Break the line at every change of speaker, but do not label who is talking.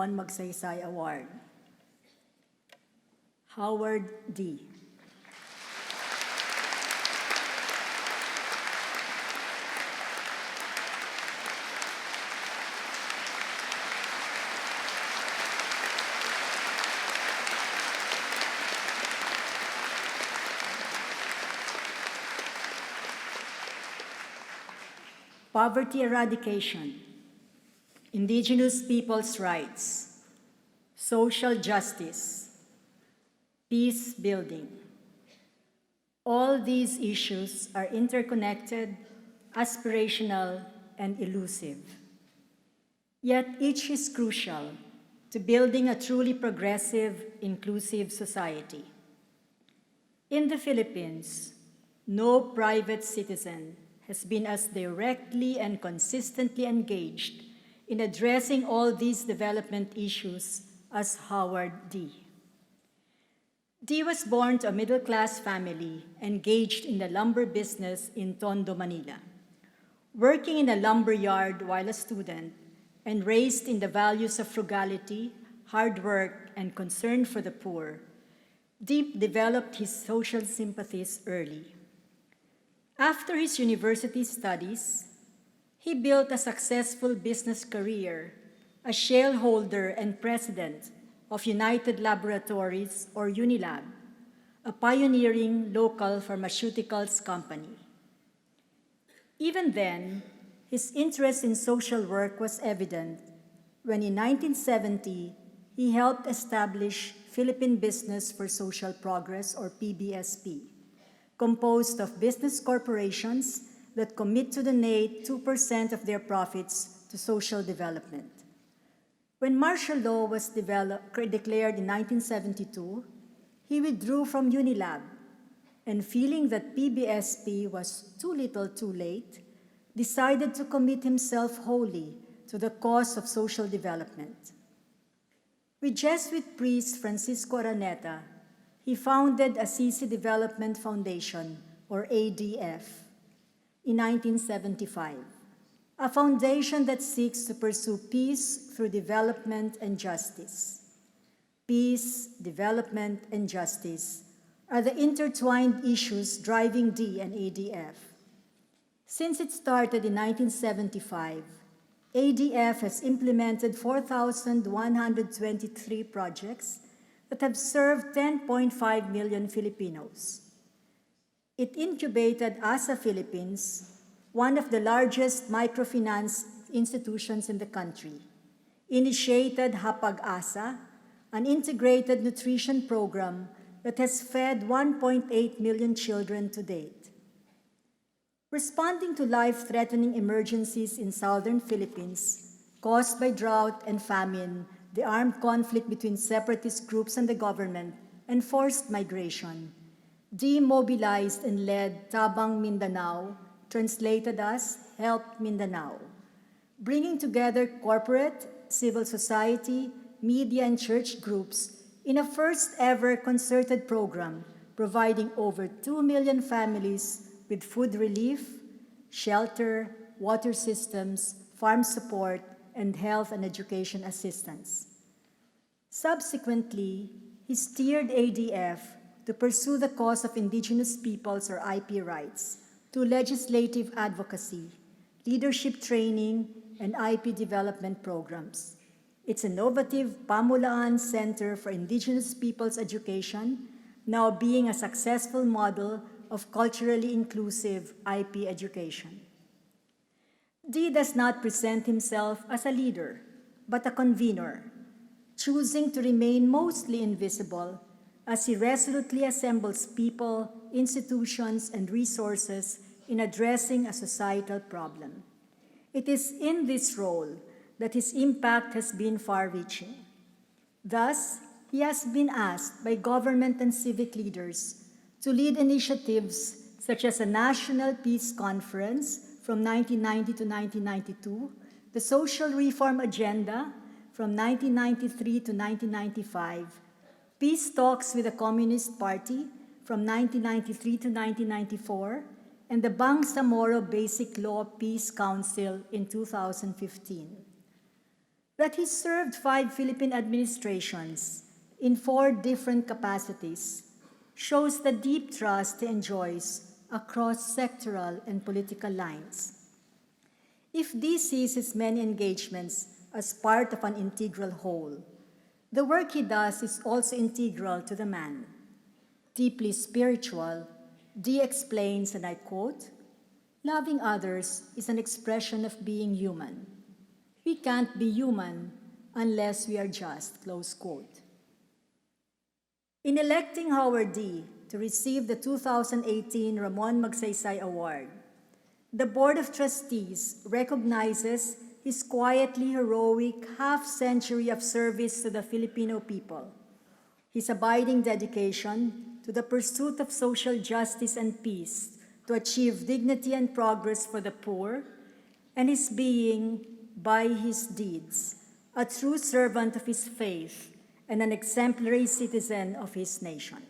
Ramon Magsaysay Award. Howard D. Poverty eradication, indigenous peoples' rights, social justice, peace building. All these issues are interconnected, aspirational, and elusive. Yet each is crucial to building a truly progressive, inclusive society. In the Philippines, no private citizen has been as directly and consistently engaged in addressing all these development issues as Howard D. D was born to a middle-class family engaged in the lumber business in Tondo, Manila. Working in a lumber yard while a student and raised in the values of frugality, hard work, and concern for the poor, D developed his social sympathies early. After his university studies, he built a successful business career as shareholder and president of United Laboratories, or Unilab, a pioneering local pharmaceuticals company. Even then, his interest in social work was evident when in 1970, he helped establish Philippine Business for Social Progress, or PBSP, composed of business corporations that commit to donate 2% of their profits to social development. When martial law was declared in 1972, he withdrew from Unilab and, feeling that PBSP was too little too late, decided to commit himself wholly to the cause of social development. With Jesuit priest Francisco Araneta, he founded Assisi Development Foundation, or ADF, in 1975, a foundation that seeks to pursue peace through development and justice. Peace, development, and justice are the intertwined issues driving D and ADF. Since it started in 1975, ADF has implemented 4,123 projects that have served 10.5 million Filipinos. It incubated ASA Philippines, one of the largest microfinance institutions in the country, initiated Hapag-ASA, an integrated nutrition program that has fed 1.8 million children to date. Responding to life-threatening emergencies in southern Philippines caused by drought and famine, the armed conflict between separatist groups and the government, and forced migration, demobilized and led Tabang Mindanao, translated as Help Mindanao, bringing together corporate, civil society, media, and church groups in a first-ever concerted program providing over 2 million families with food relief, shelter, water systems, farm support, and health and education assistance. Subsequently, he steered ADF to pursue the cause of indigenous peoples, or IP rights, through legislative advocacy, leadership training, and IP development programs. Its innovative Pamulaan Center for Indigenous Peoples Education now being a successful model of culturally inclusive IP education. D does not present himself as a leader, but a convener, choosing to remain mostly invisible as he resolutely assembles people, institutions, and resources in addressing a societal problem. It is in this role that his impact has been far-reaching. Thus, he has been asked by government and civic leaders to lead initiatives such as a National Peace Conference from 1990 to 1992, the Social Reform Agenda from 1993 to 1995, peace talks with the Communist Party from 1993 to 1994, and the Bangsamoro Basic Law Peace Council in 2015. That he served 5 Philippine administrations in 4 different capacities shows the deep trust he enjoys across sectoral and political lines. If DEE sees his many engagements as part of an integral whole, the work he does is also integral to the man. Deeply spiritual, DEE explains, and I quote, "Loving others is an expression of being human. We can't be human unless we are just," close quote. In electing Howard DEE to receive the 2018 Ramon Magsaysay Award, the Board of Trustees recognizes his quietly heroic half-century of service to the Filipino people, his abiding dedication to the pursuit of social justice and peace to achieve dignity and progress for the poor, and his being, by his deeds, a true servant of his faith and an exemplary citizen of his nation.